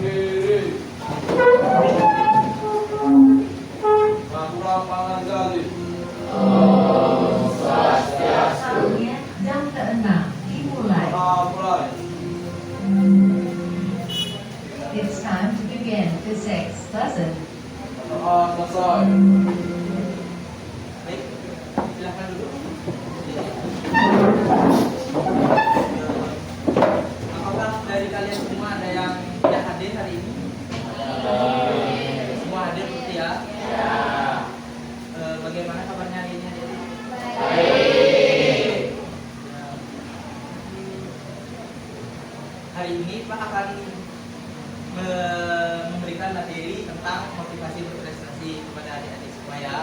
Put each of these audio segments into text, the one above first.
kiri. Salam Pangandaran. Om Swastiastu. Jam ke-6 dimulai. Mulai. It's time to begin the sixth lesson. Selesai. Baik, silakan duduk. Apakah dari kalian semua ada yang tidak hadir hari ini? Semua hadir pasti ya? Bagaimana kabarnya hari ini? Hari ini Pak akan memberikan materi tentang motivasi berprestasi kepada adik-adik semua ya.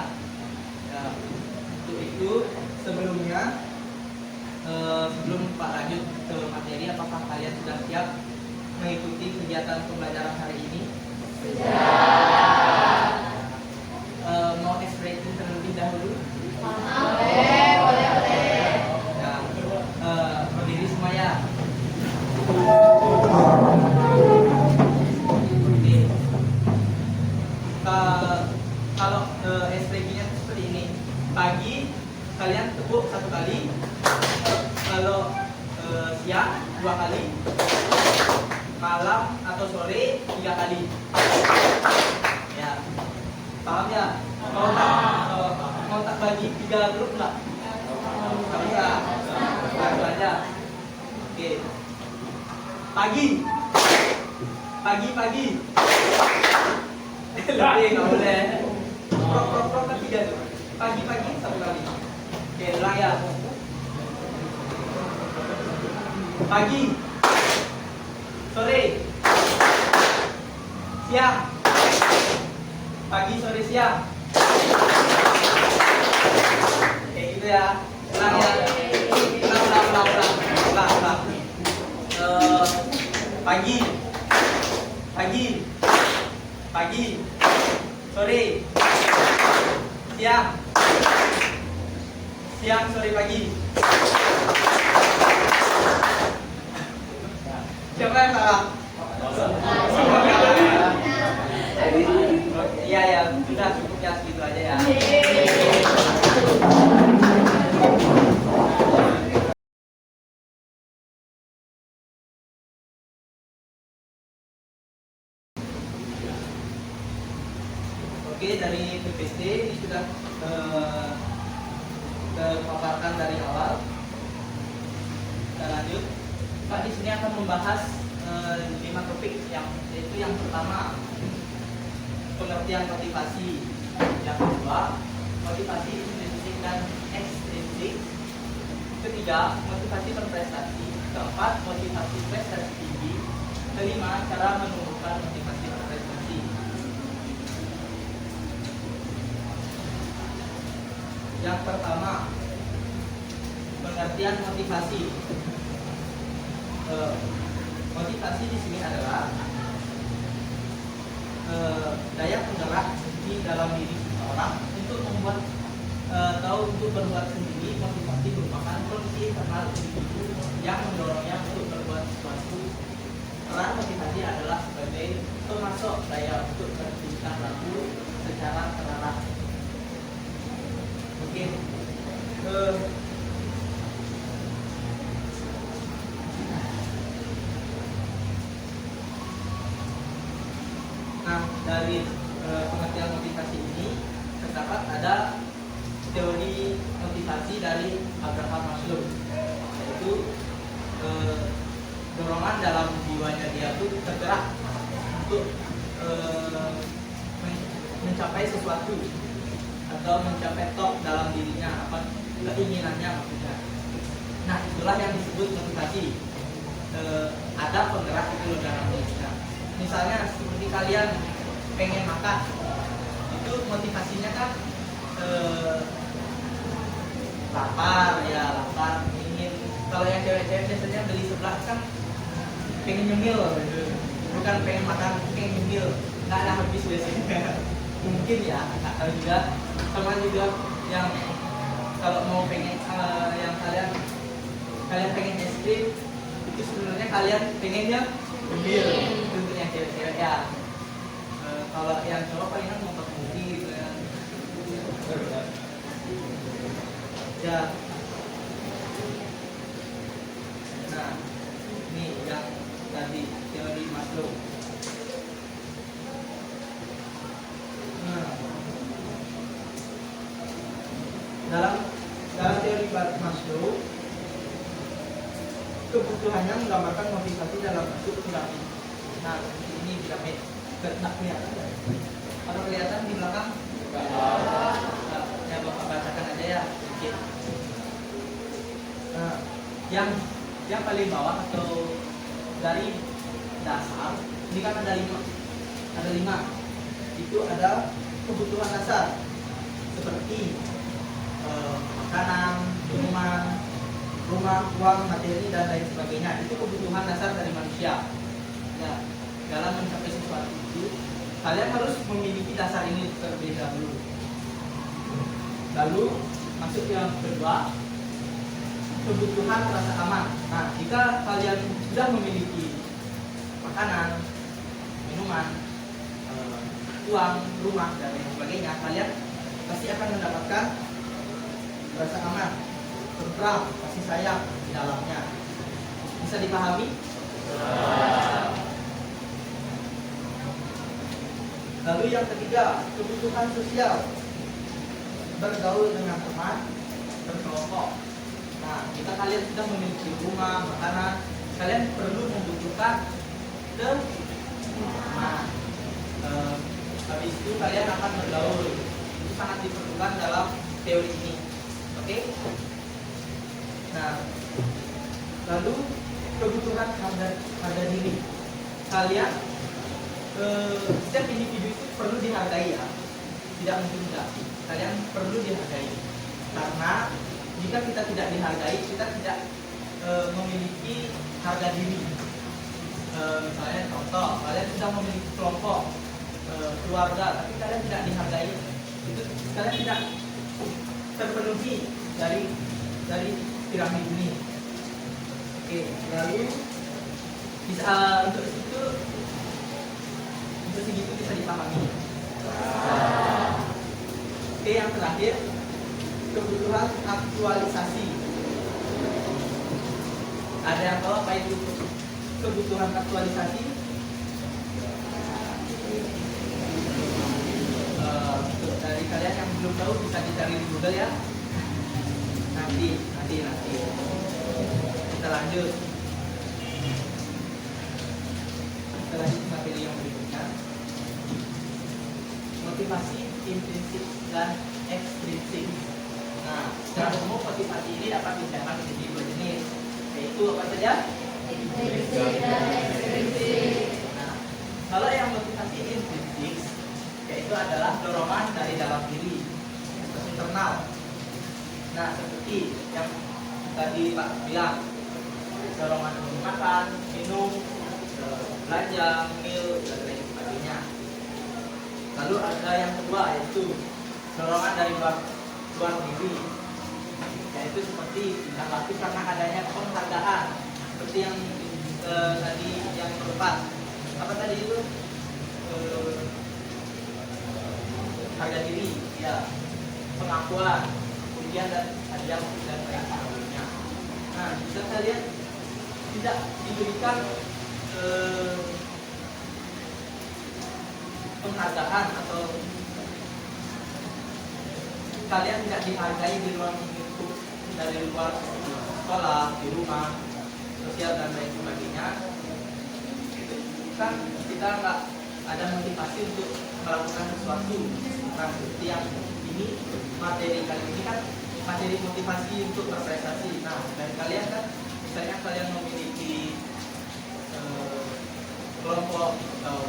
Untuk itu sebelumnya sebelum Pak lanjut ke materi, apakah kalian sudah siap mengikuti kegiatan pembelajaran hari ini? Mau expressing terlebih dahulu? Berdiri semua ya. Oke. Kalau SPG-nya seperti ini. Pagi kalian tepuk 1 kali. Kalau siang 2 kali. Malam atau sore 3 kali. Ya. Paham ya? Mau tak bagi 3 grup enggak? Enggak bisa. Satu aja. Oke. Pagi. Lebih nggak boleh. Prok kan 3 tuh. Pagi 1 kali. Oke, ulang ya. Pagi. Sore. Siang. Pagi, sore, siang. Kayak gitu ya. Ulang ya. Ulang. Pagi, sore, siang, sore, pagi. Siapa yang salah? Semua kalah ya. Iya ya, sudah cukup ya segitu aja ya. Oke, dari PPSD ini sudah terpaparkan dari awal. Kita lanjut. Pak di sini akan membahas 5 topik, yaitu yang pertama pengertian motivasi, yang kedua motivasi intrinsik dan ekstrinsik, ketiga motivasi berprestasi, keempat motivasi prestasi tinggi, kelima cara menumbuhkan motivasi berprestasi. Yang pertama, pengertian motivasi. Motivasi di sini adalah daya penggerak di dalam diri seseorang untuk membuat atau untuk berbuat sendiri. Motivasi merupakan kondisi internal individu yang mendorongnya untuk berbuat sesuatu. Peran motivasi adalah sebagai pemasok daya untuk bertingkah laku secara terarah. Oke. Nah, dari pengertian motivasi ini terdapat ada teori motivasi dari Abraham Maslow, yaitu dorongan dalam jiwanya dia tuh tergerak untuk mencapai sesuatu atau mencapai top dalam dirinya, apa keinginannya maksudnya. Nah, itulah yang disebut motivasi. Ada penggerak itu loh dalam dirinya. Misalnya seperti kalian pengen makan, itu motivasinya kan lapar, ingin. Kalau yang cewek-cewek biasanya beli sebelah kan pengen nyemil, bukan pengen makan, pengen nyemil, nggak ada habis biasanya. Mungkin ya, nggak tahu juga. Sama juga yang kalau mau pengen yang kalian pengen es krim, itu sebenarnya kalian pengennya nyemil. Untuk yang cewek-cewek cewek ya. Kalau yang cowok palingan ngotot mungkin gitu ya. Ya. Nah, ini yang tadi teori Maslow. Nah, dalam teori Maslow, kebutuhannya menggambarkan motivasi dalam bentuk piramid. Nah, ini piramid. Nggak kelihatan ya? Kalau kelihatan di belakang? Ya Bapak bacakan aja ya sedikit. Nah, yang paling bawah atau dari dasar ini kan ada lima. Itu ada kebutuhan dasar seperti makanan, minuman, rumah, uang, materi dan lain sebagainya. Itu kebutuhan dasar dari manusia. Ya, dalam mencapai sesuatu itu kalian harus memiliki dasar ini terlebih dahulu. Lalu masuk yang kedua, kebutuhan rasa aman. Nah, jika kalian sudah memiliki makanan, minuman, uang, rumah dan lain sebagainya, kalian pasti akan mendapatkan rasa aman, tentram, kasih sayang di dalamnya. Bisa dipahami? Lalu yang ketiga, kebutuhan sosial, bergaul dengan teman, berkelompok. Nah, jika kalian sudah memiliki rumah, makanan, kalian perlu membutuhkan teman. Habis itu kalian akan bergaul. Itu sangat diperlukan dalam teori ini. Oke? Nah, lalu kebutuhan harga diri. Kalian setiap individu itu perlu dihargai ya, tidak mungkin tidak. Kalian perlu dihargai karena jika kita tidak dihargai, kita tidak memiliki harga diri. Misalnya contoh, kalian sudah memiliki kelompok, keluarga, tapi kalian tidak dihargai, itu kalian tidak terpenuhi dari piramid ini. Oke, lalu bisa untuk segitu bisa dipahami. Oke, yang terakhir, kebutuhan aktualisasi. Ada yang tahu apa itu kebutuhan aktualisasi? Dari kalian yang belum tahu bisa dicari di Google ya. Nanti. Kita lanjut. Kita lanjut materi yang berikutnya. Motivasi intrinsik dan ekstrinsik. Nah, secara umum motivasi ini dapat dibedakan menjadi dua jenis, yaitu apa saja? Intrinsik dan ekstrinsik. Nah, kalau yang motivasi intrinsik, yaitu adalah dorongan dari dalam diri, internal. Nah, seperti yang tadi Pak bilang, dorongan untuk makan, minum, belanja, meal, dan lain sebagainya. Lalu ada yang kedua, yaitu dorongan dari luar diri, yaitu seperti tidak laku karena adanya penghargaan, seperti yang tadi yang keempat, apa tadi itu, harga diri, ya, pengakuan, kemudian dan hadiah dan lain sebagainya. Nah, jika kalian tidak diberikan penghargaan atau kalian tidak dihargai di luar lingkup, dari luar sekolah, di rumah, sosial dan lain sebagainya, kan kita nggak ada motivasi untuk melakukan sesuatu. Nah, seperti yang ini, materi kali ini kan materi motivasi untuk berprestasi. Nah, dari kalian kan misalnya kalian memiliki kelompok atau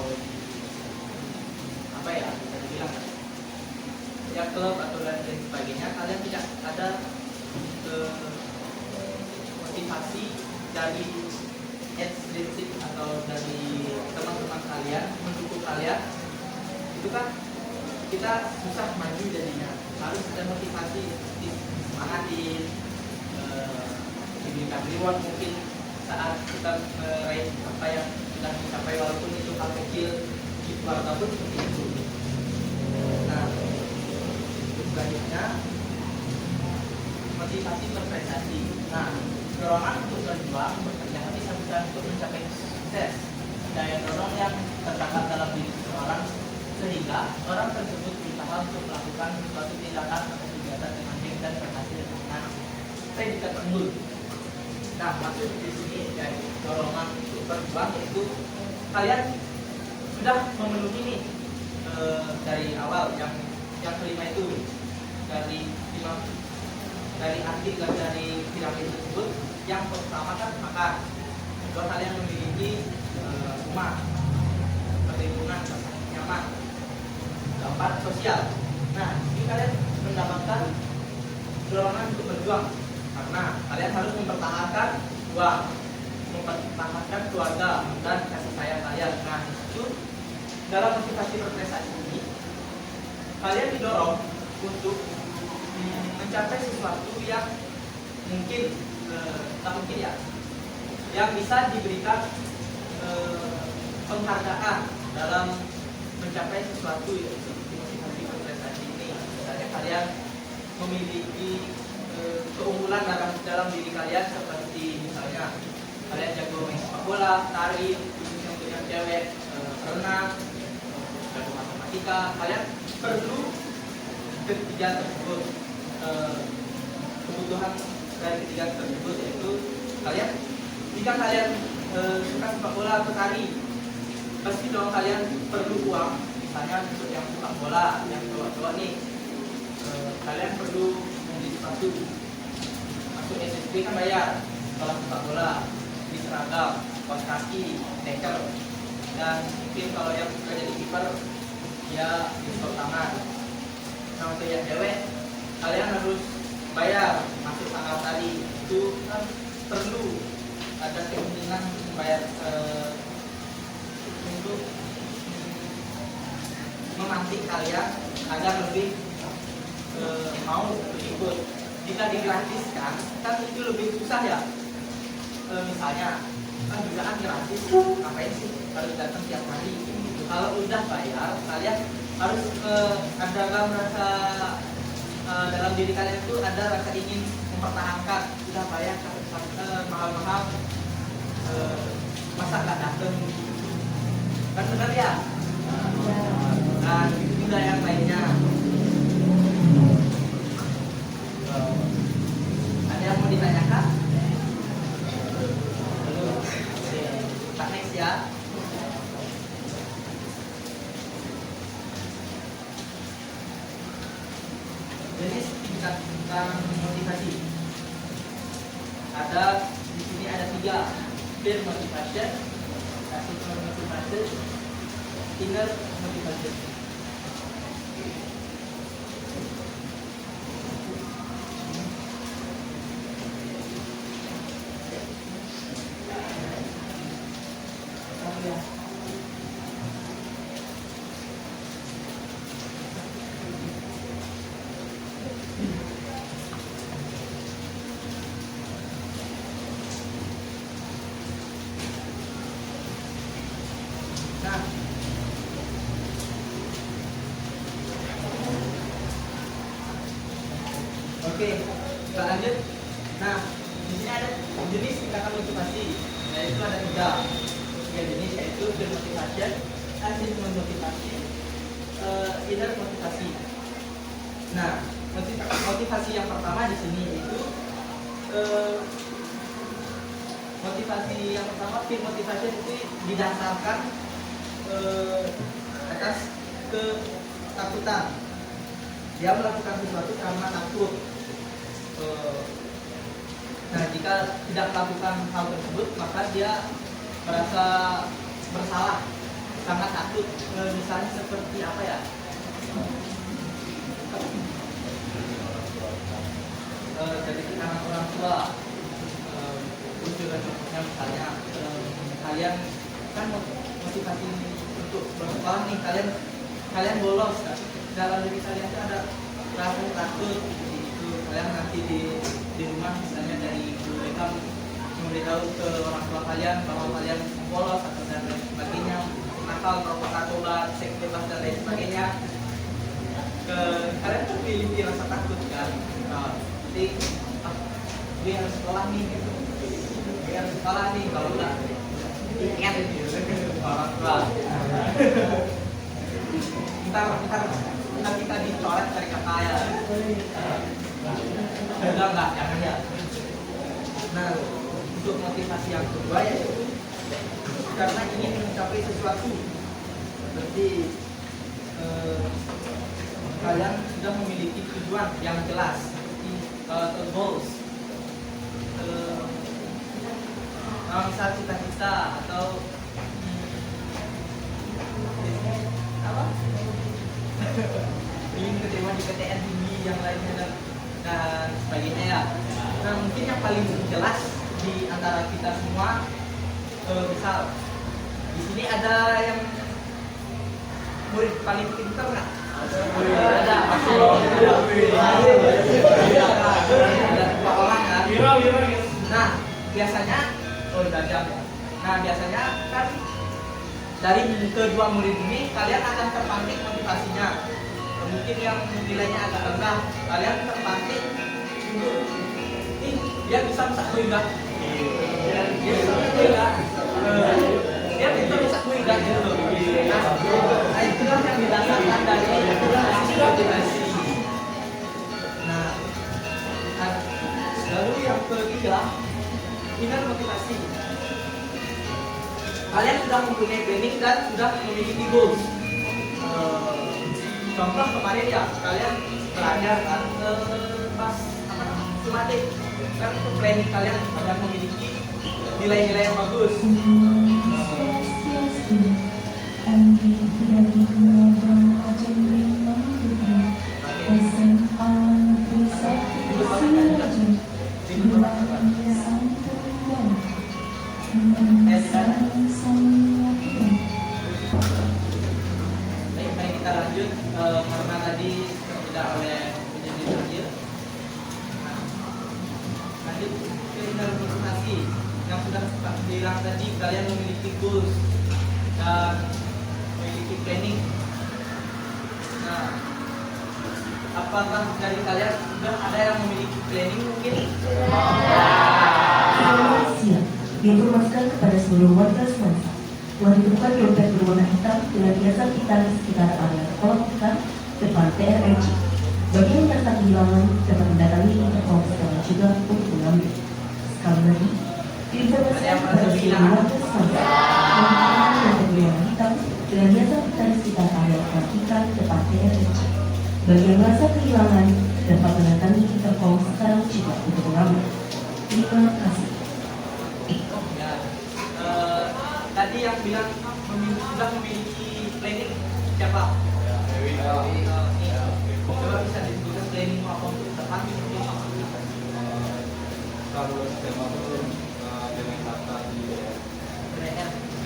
apa ya, bisa dibilang ya klub atau lain sebagainya, kalian tidak ada motivasi dari ekstrinsik atau dari teman-teman kalian mendukung kalian, itu kan kita susah maju jadinya. Harus ada motivasi, semangatin, diberikan reward mungkin saat kita meraih apa yang kita sudah dicapai walaupun itu hal kecil di keluarga pun seperti itu. Nah, selanjutnya motivasi berprestasi. Nah, dorongan untuk berjuang bekerja bisa untuk mencapai sukses. Daya dorong yang terdapat dalam diri seseorang sehingga orang tersebut berusaha untuk melakukan suatu tindakan atau kegiatan dengan baik dan berhasil dengan predikat unggul. Nah, maksud di sini dari dorongan untuk berjuang yaitu kalian sudah memenuhi nih dari awal yang kelima itu dari arti dari piramid tersebut. Yang pertama kan makan, kedua kalian memiliki rumah, lingkungan nyaman, keempat sosial. Nah, ini kalian mendapatkan dorongan untuk berjuang karena kalian harus mempertahankan uang, mempertahankan keluarga dan kasih sayang kalian. Nah, itu dalam motivasi berprestasi ini kalian didorong untuk mencapai sesuatu yang mungkin tak mungkin ya, yang bisa diberikan penghargaan dalam mencapai sesuatu ya, seperti motivasi berprestasi ini. Misalnya kalian memiliki keunggulan dalam diri kalian seperti misalnya kalian jago main sepak bola, tari, khususnya untuk yang cewek, renang, jago matematika. Kalian perlu ketiga tersebut. Kebutuhan dari ketiga tersebut yaitu kalian jika kalian suka sepak bola atau tari, pasti dong kalian perlu uang. Misalnya untuk yang suka bola, yang cowok-cowok nih, kalian perlu membeli sepatu. Masuk SSB kan bayar, kalau sepak bola, di seragam, kaos kaki, tackle, dan mungkin kalau yang suka jadi kiper, ya di stop tangan. Nah, untuk yang cewek, kalian harus bayar masuk tanggal tadi. Itu kan perlu ada keinginan bayar untuk memantik kalian agar lebih mau ikut. Jika digratiskan kan itu lebih susah ya. Misalnya kan jugaan gratis, ngapain sih harus datang tiap hari? Kalau udah bayar, kalian harus ada rasa dalam diri kalian itu ada rasa ingin mempertahankan. Udah bayar mahal-mahal, masa nggak datang? Kan benar ya? Nah, itu juga yang lainnya. Ada yang mau ditanyakan? Belum. Pak next ya. Jadi tingkat tentang motivasi. Ada di sini ada 3, peer motivation, external motivation, inner motivation. Nah, oke, kita lanjut. Nah, di sini ada jenis tingkatan motivasi, yaitu ada 3 jenis, yaitu peer motivation, external motivasi, inner motivasi. Nah, motivasi yang pertama di sini yaitu motivasi yang pertama, peer motivation itu didasarkan atas ketakutan. Dia melakukan sesuatu karena takut. Nah, jika tidak melakukan hal tersebut, maka dia merasa bersalah, sangat takut. Misalnya seperti apa ya? Dari anak orang tua. Terus juga contohnya misalnya kalian kan motivasi untuk bersekolah nih, kalian bolos, dalam diri kalian itu ada rasa takut gitu. Kalian nanti di rumah misalnya dari guru BK tahu ke orang tua kalian bahwa kalian bolos atau dan lain sebagainya, nakal, merokok narkoba, seks bebas dan lain sebagainya. Kalian tuh memiliki rasa takut kan? Jadi gue harus sekolah nih, gitu. Gue harus sekolah nih, kalau enggak ikan orang tua. Ntar kita dicoret dari kakak ya. Enggak, jangan ya. Nah, untuk motivasi yang kedua ya, karena ingin mencapai sesuatu. Berarti kalian sudah memiliki tujuan yang jelas, seperti goals. Misal cita-cita atau apa? Ingin keterima di PTN tinggi yang lainnya dan sebagainya ya. Nah, mungkin yang paling jelas di antara kita semua, misal di sini ada yang murid paling pintar nggak? Ada. Ada 2 orang kan? Nah, biasanya Nah, biasanya kan dari kedua murid ini kalian akan terpantik motivasinya. Mungkin yang nilainya agak rendah, kalian terpantik untuk dia bisa gue enggak? Dia bisa gue enggak? Dia bisa gue enggak gitu. Nah, itulah yang didasarkan dari motivasi. Nah, lalu yang ketiga, ingat motivasi. Kalian sudah mempunyai planning dan sudah memiliki goals. Contoh kemarin ya, kalian belajar kan pas matematik, kan planning kalian sudah memiliki nilai-nilai yang bagus. Baik, kita lanjut karena tadi tidak oleh penjadi terakhir. Lanjut ke inner motivasi yang sudah bilang tadi, kalian memiliki goals dan memiliki planning. Nah, apakah dari kalian sudah ada yang memiliki planning mungkin? Siap, diinformasikan kepada seluruh warga semesta. Telah ditemukan dompet berwarna hitam dengan hiasan hitam di sekitar area kolom ikan depan TRRC. Bagi yang merasa kehilangan dapat mendatangi Interpol secara juga untuk mengambil. Sekali lagi, diinformasikan kepada seluruh warga semesta. Telah ditemukan dompet berwarna hitam dengan hiasan hitam di sekitar area kolom ikan depan TRRC. Bagi yang merasa kehilangan dapat mendatangi Interpol sekarang juga untuk mengambil. Terima kasih. Tadi yang bilang sudah memiliki planning siapa? Coba bisa disebutkan planning apa untuk depan? Kalau skema itu dengan kata di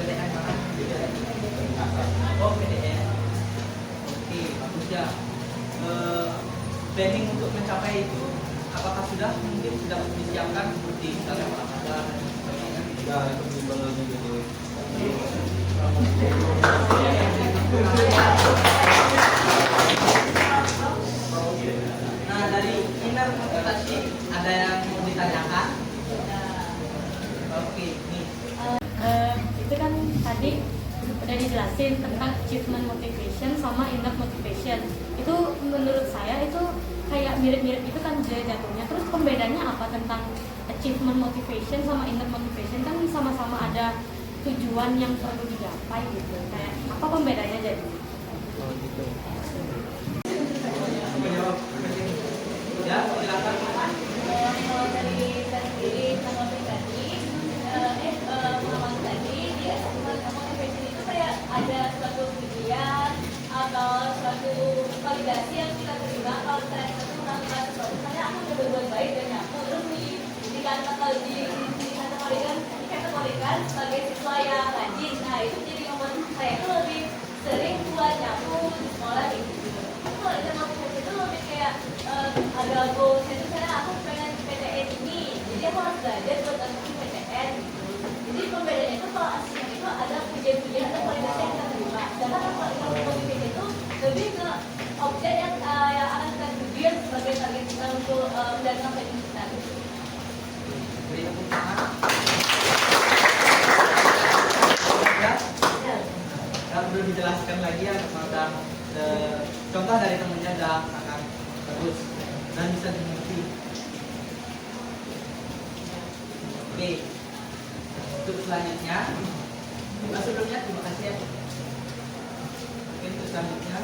PDN mana? Oh, PDN. Oke, bagus ya. Planning untuk mencapai itu, apakah mungkin sudah disiapkan seperti misalnya olahraga dan sebagainya? Ya, itu dibangun gitu. Nah, dari inner motivasi ada yang mau ditanyakan? Oke, nih. Itu kan tadi udah dijelasin tentang achievement motivation sama inner motivation. Itu menurut saya itu kayak mirip-mirip itu kan jatuhnya. Terus pembedanya apa tentang achievement motivation sama inner motivation? Kan sama-sama ada tujuan yang perlu digapai gitu. Kayak apa pembedanya jadi? Oh, gitu. Ya, silakan. Kalau dari sendiri sama pribadi, pengalaman tadi dia motivation itu kayak ada suatu tujuan atau suatu validasi yang kita terima kalau ternyata itu melakukan sesuatu. Misalnya aku udah berbuat baik dan aku terus dikategorikan sebagai siswa yang rajin. Nah, itu jadi membuat saya itu lebih sering buat nyapu di sekolah gitu. Kalau itu motivasi itu lebih kayak ada goals. Jadi misalnya aku pengen PTN ini, jadi aku harus belajar buat masuk PTN. asisten gitu. Jadi pembedaannya itu kalau asisten itu ada pujian-pujian atau kualitas yang kita terima. Sedangkan kalau motivasi itu lebih ke objek yang akan kita tujuan sebagai target kita untuk menjalankan planning kita. Gitu. Beri tepuk tangan. Ya, yang perlu dijelaskan lagi ya tentang contoh dari temennya sudah sangat bagus dan bisa dimengerti. Oke, untuk selanjutnya, sebelumnya terima kasih ya. Oke, untuk selanjutnya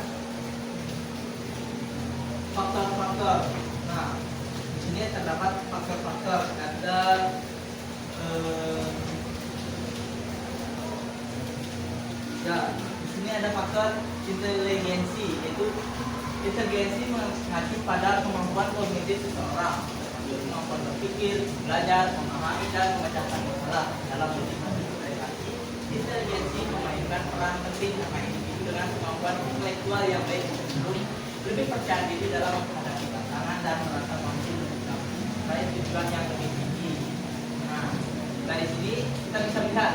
faktor-faktor. Nah, di sini terdapat faktor-faktor. Ada ya, di sini ada faktor inteligensi, yaitu inteligensi mengacu pada kemampuan kognitif seseorang, kemampuan berpikir, belajar, memahami dan memecahkan masalah dalam motivasi komunikasi. Inteligensi memainkan peran penting karena individu dengan kemampuan intelektual yang baik lebih percaya diri dalam menghadapi tantangan dan merasa mampu mencapai tujuan yang lebih tinggi. Nah, dari sini kita bisa lihat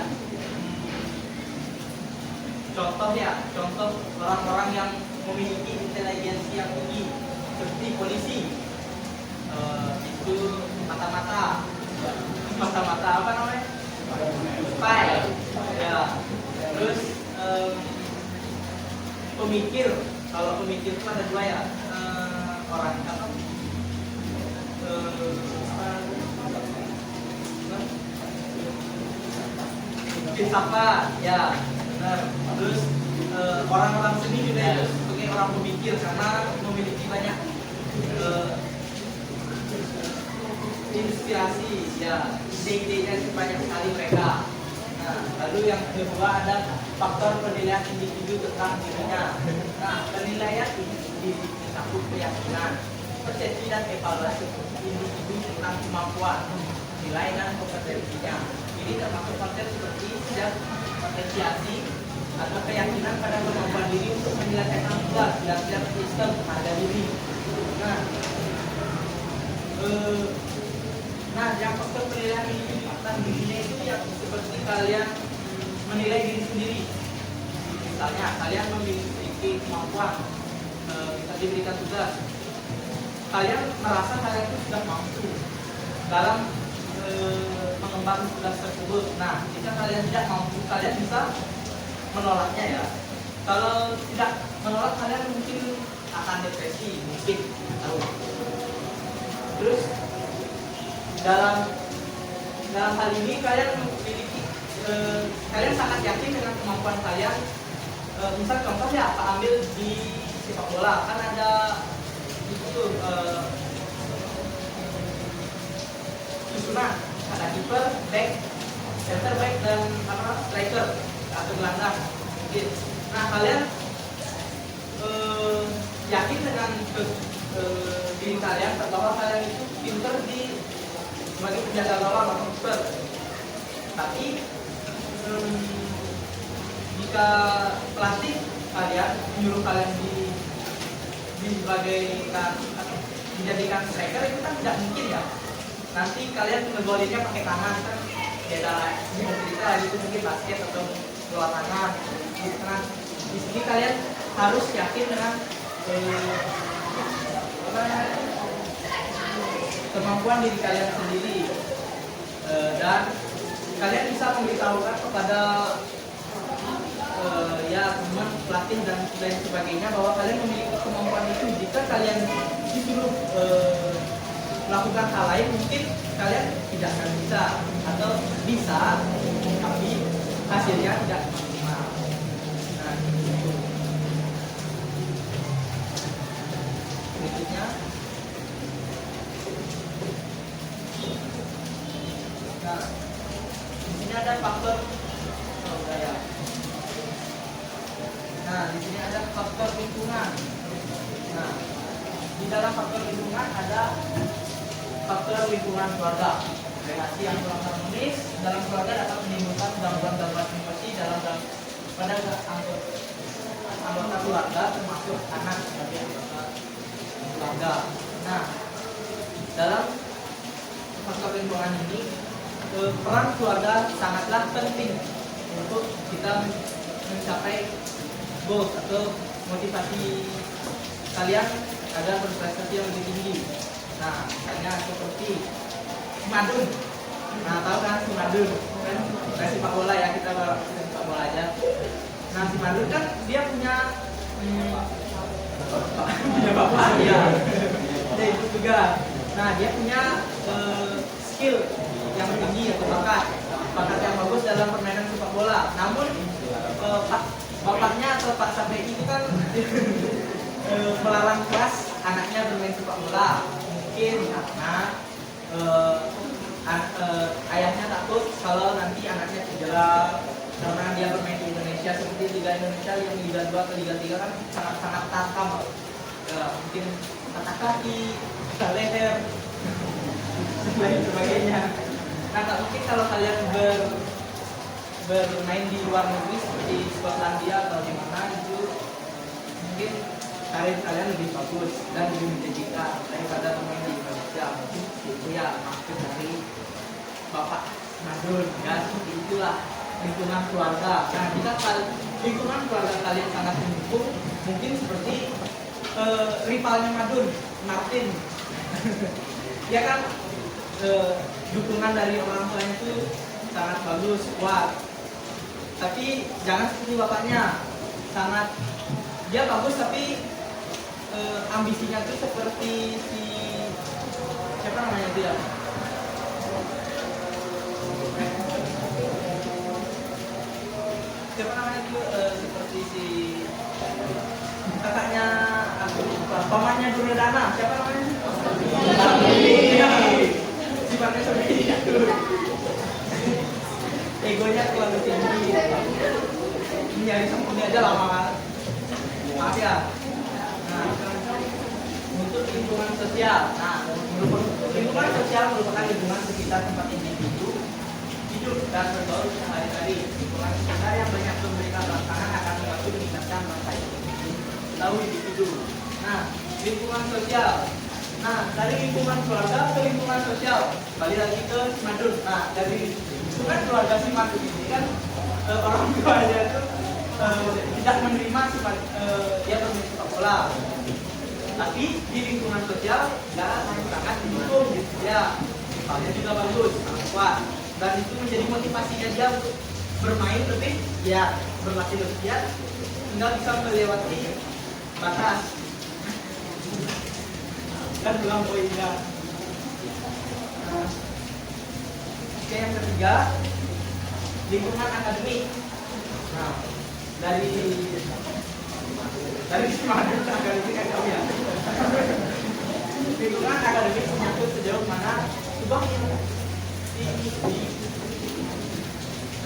contoh orang-orang yang memiliki inteligensi yang tinggi seperti polisi, itu mata-mata apa namanya? Spy, ya. Terus pemikir, kalau pemikir itu ada dua ya, orang apa? Filsafat, ya. Benar. Terus orang-orang seni juga ya, sebagai orang pemikir karena memiliki banyak inspirasi, ya, ide-idenya banyak sekali mereka. Nah, lalu yang kedua ada faktor penilaian individu tentang dirinya. Nah, penilaian individu mencakup keyakinan, persepsi dan evaluasi individu tentang kemampuan, nilai dan kompetensinya. Ini termasuk konsep seperti sejak apresiasi atau keyakinan pada kemampuan diri untuk menyelesaikan tugas dan sistem harga diri. Nah, yang faktor penilaian individu tentang dirinya itu yang seperti kalian menilai diri sendiri. Misalnya kalian memiliki kemampuan, bisa diberikan tugas, kalian merasa kalian itu sudah mampu dalam mengembang tugas tersebut. Nah, jika kalian tidak mampu, kalian bisa menolaknya ya. Kalau tidak menolak, kalian mungkin akan depresi, mungkin tahu. Terus dalam hal ini kalian memiliki kalian sangat yakin dengan kemampuan kalian. Misal contohnya apa, ambil di sepak bola kan ada itu susunan, ada kiper, back, center back dan striker atau gelandang. Nah, kalian yakin dengan diri kalian bahwa kalian itu pinter di sebagai penjaga gawang atau kiper. Tapi jika pelatih kalian menyuruh kalian dijadikan striker, itu kan tidak mungkin ya. Nanti kalian ngegolinnya pakai tangan kan, beda cerita itu mungkin basket atau bola tangan. Nah, di sini kalian harus yakin dengan kemampuan diri kalian sendiri, dan kalian bisa memberitahukan kepada ya teman, pelatih dan lain sebagainya bahwa kalian memiliki kemampuan itu. Jika kalian disuruh melakukan hal lain, mungkin kalian tidak akan bisa, atau bisa tapi hasilnya tidak maksimal. Nah, itu. Berikutnya, nah, di sini ada faktor budaya. Nah, di sini ada faktor lingkungan. Nah, di dalam faktor lingkungan ada faktor lingkungan keluarga. Relasi yang kurang harmonis dalam keluarga dapat menimbulkan gangguan-gangguan emosi pada anggota keluarga, termasuk anak sebagai anggota keluarga. Nah, dalam faktor lingkungan ini peran keluarga sangatlah penting untuk kita mencapai goals atau motivasi kalian agar berprestasi yang lebih tinggi. Nah, misalnya seperti si Madun. Nah, tahu kan si Madun kan kayak sepak bola ya, kita sepak bola aja. Nah, si Madun kan dia punya punya bapak ya. Dia itu juga. Nah, dia punya skill yang tinggi atau bakat yang bagus dalam permainan sepak bola. Namun bapaknya atau Pak Sampai itu kan melarang keras anaknya bermain sepak bola. Mungkin karena ayahnya takut kalau nanti anaknya cedera karena dia bermain di Indonesia, seperti Liga Indonesia yang Liga 2 ke Liga 3 kan sangat-sangat tajam. Mungkin patah kaki, patah leher, dan lain sebagainya. Nah, tak mungkin kalau kalian bermain di luar negeri seperti Skotlandia atau di mana itu, mungkin karir kalian lebih bagus dan lebih menjanjikan daripada bermain di Indonesia. Mungkin itu ya maksud dari Bapak Madun ya, seperti itulah lingkungan keluarga. Nah, jika lingkungan keluarga kalian sangat mendukung, mungkin seperti rivalnya Madun, Martin. Ya kan, dukungan dari orang tuanya itu sangat bagus, kuat. Tapi jangan seperti bapaknya, dia bagus tapi ambisinya tuh seperti si siapa namanya dia? Siapa namanya itu seperti si kakaknya pamannya Duryodhana, siapa namanya? Sifatnya seperti itu. Egonya terlalu tinggi. Nyari sempurna aja lama banget. Maaf ya. Nah, untuk lingkungan sosial. Nah, lingkungan sosial merupakan lingkungan sekitar tempat individu hidup dan bergaul sehari-hari. Lingkungan sekitar yang banyak memberikan tantangan akan membantu meningkatkan masa individu. Tahu individu. Nah, lingkungan sosial. Nah, dari lingkungan keluarga ke lingkungan sosial. Balik lagi ke si Madun. Nah, dari lingkungan keluarga si Madun ini kan orang tuanya itu tidak menerima dia bermain sepak bola. Tapi di lingkungan sosial sangat mendukung gitu ya. Misalnya juga bagus, sangat kuat. Dan itu menjadi motivasinya dia untuk bermain lebih giat, berlatih lebih giat, hingga bisa melewati batas dan bilang poinnya. Oke, yang ketiga, lingkungan akademik. Nah, dari semangat akademik kan kau ya. Lingkungan akademik menyangkut sejauh mana sebuah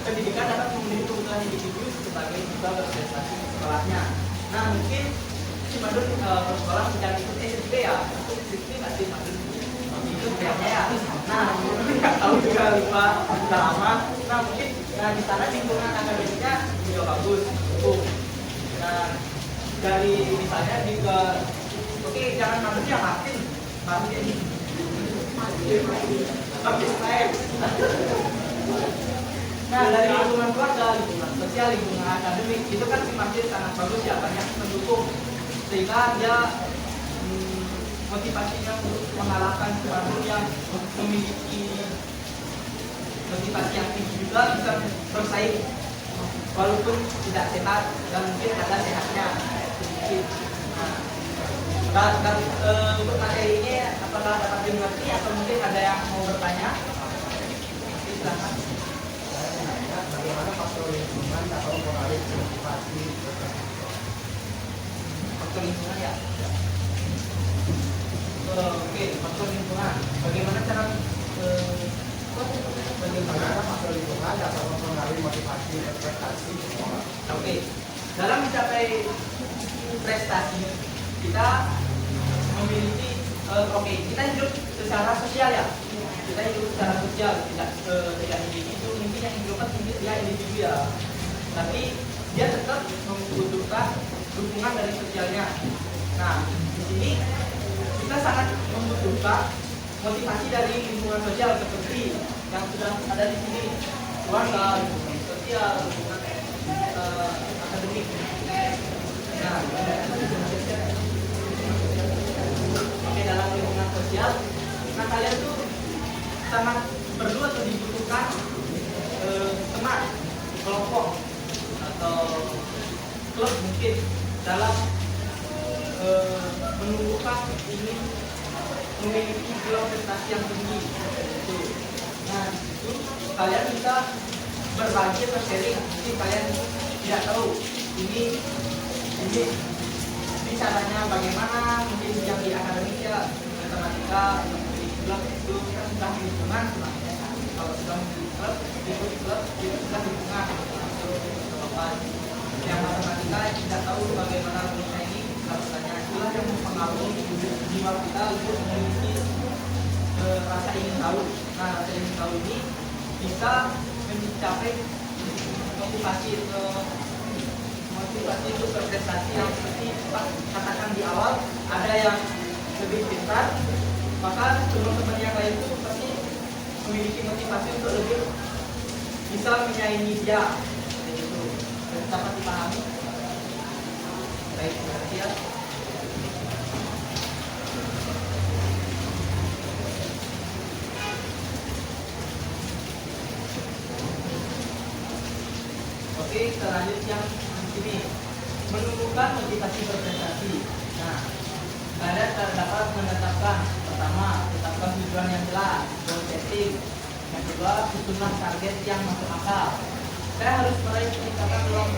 pendidikan dapat memenuhi kebutuhan individu sebagai juga berprestasi di sekolahnya. Nah, mungkin si Madun bersekolah mencari ikut SMP ya. SMP nggak sih Madun? Itu kayaknya ya. Nah, nggak tahu juga, lupa sudah lama. Nah, mungkin di sana lingkungan akademiknya juga bagus. Nah, dari misalnya juga, oke, jangan Madun ya, Martin saya. Nah, dari lingkungan keluarga, lingkungan sosial, lingkungan akademik itu kan si Martin sangat bagus ya, banyak mendukung sehingga dia motivasinya untuk mengalahkan si Madun yang memiliki motivasi yang tinggi juga bisa bersaing walaupun tidak sehat dan mungkin ada sehatnya sedikit. Dan untuk materi ini apakah dapat dimengerti atau mungkin ada yang mau bertanya? Silakan. Bagaimana faktor lingkungan atau pengaruh motivasi? Faktor lingkungan ya. Oke, faktor lingkungan. Bagaimana cara Bagaimana faktor lingkungan dapat mempengaruhi motivasi dan prestasi sekolah? Oke, dalam mencapai prestasi kita memiliki kita hidup secara sosial ya. Kita hidup secara sosial, tidak individu. Mungkin yang hidupnya dia individu ya, tapi dia tetap membutuhkan dukungan dari sosialnya. Nah, di sini kita sangat membutuhkan motivasi dari lingkungan sosial seperti yang sudah ada di sini, keluarga, lingkungan sosial, lingkungan akademik. Nah, oke, dalam lingkungan sosial, nah kalian tuh sangat perlu atau dibutuhkan teman, kelompok atau klub mungkin dalam menumbuhkan ini memiliki jiwa prestasi yang tinggi. Gitu. Nah, itu kalian bisa berbagi atau sharing. Mungkin kalian tidak tahu ini caranya bagaimana, mungkin yang di akademika, matematika, di klub itu kan sudah lingkungan sebenarnya. Kalau sudah di klub, ikut klub itu sudah lingkungan. Yang matematika tidak tahu bagaimana rumusnya ini, rasanya itulah yang mempengaruhi jiwa kita untuk memiliki rasa ingin tahu. Nah, rasa ingin tahu ini bisa mencapai motivasi untuk berprestasi yang seperti Pak katakan di awal, ada yang lebih pintar, maka teman-teman yang lain itu pasti memiliki motivasi untuk lebih bisa menyaingi dia. Gitu. Dapat dipahami? Baik, terima kasih ya. Oke, kita lanjut yang ini, menumbuhkan motivasi berprestasi. Nah, kalian dapat menetapkan, pertama, tetapkan tujuan yang jelas, goal setting. Yang kedua, susunlah target yang masuk akal. Saya harus meraih peningkatan dalam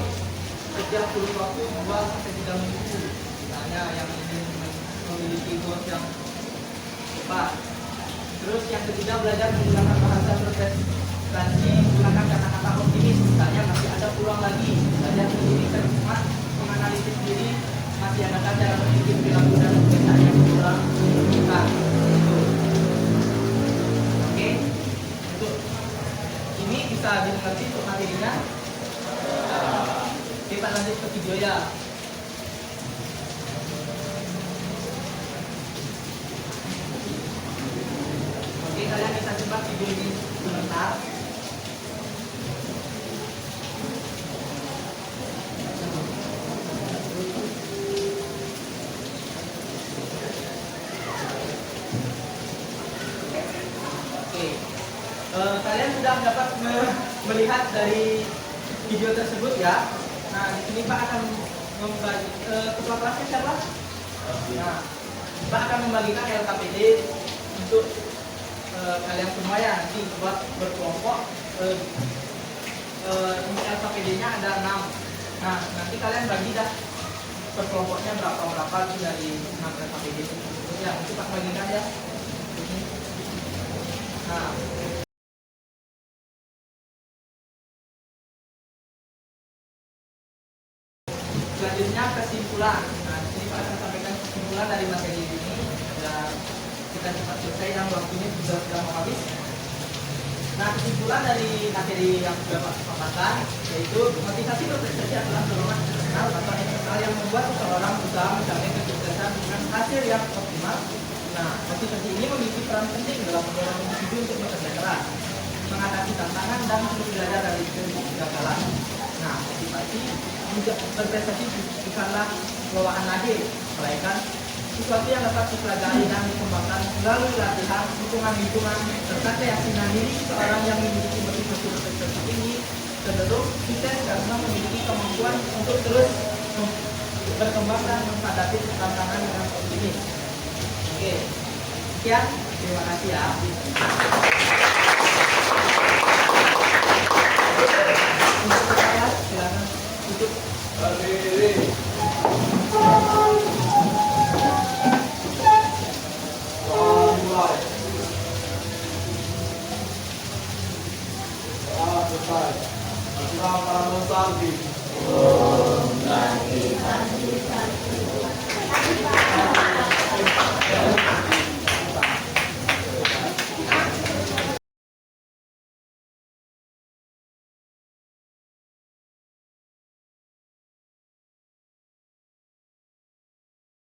setiap kurun waktu 2 sampai 3 minggu. Misalnya yang ingin memiliki goals yang cepat. Terus yang ketiga, belajar menggunakan bahasa berprestasi, menggunakan kata-kata optimis. Misalnya masih ada peluang lagi. Belajar menjadi cermat, menganalisis diri, masih adakah cara berpikir perilaku dan kebiasaan yang kurang kita. Oke, untuk ini bisa dimengerti untuk materinya. Kita lanjut ke video ya. Oke, kalian bisa coba video ini sebentar. Kalian sudah dapat melihat dari video tersebut ya. Nah, di sini Pak akan membagi ketua kelasnya siapa? Nah, Pak akan membagikan LKPD untuk kalian semua ya, nanti buat berkelompok. Ini LKPD-nya ada 6. Nah, nanti kalian bagi dah per kelompoknya berapa itu dari 6 LKPD itu. Ya, nanti Pak bagikan ya. Nah, selanjutnya kesimpulan. Nah, di sini Pak akan sampaikan kesimpulan dari materi ini. Dan kita cepat selesai dan waktunya sudah mau habis. Nah, kesimpulan dari materi yang sudah Pak sampaikan yaitu motivasi berprestasi adalah dorongan internal atau eksternal yang membuat seseorang berusaha mencapai kesuksesan dengan hasil yang optimal. Nah, motivasi ini memiliki peran penting dalam mendorong individu untuk bekerja keras, mengatasi tantangan dan terus belajar dari kegagalan. Nah, motivasi juga berprestasi bukanlah bawaan lahir, melainkan sesuatu yang dapat dipelajari dan dikembangkan melalui latihan, dukungan lingkungan, serta keyakinan diri. Seorang yang memiliki motivasi berprestasi tinggi cenderung sukses karena memiliki kemampuan untuk terus berkembang dan menghadapi tantangan dengan optimis. Oke, sekian, terima kasih ya. Untuk saya silakan tutup. Berdiri. Mulai. Selesai. Assalamualaikum warahmatullahi wabarakatuh.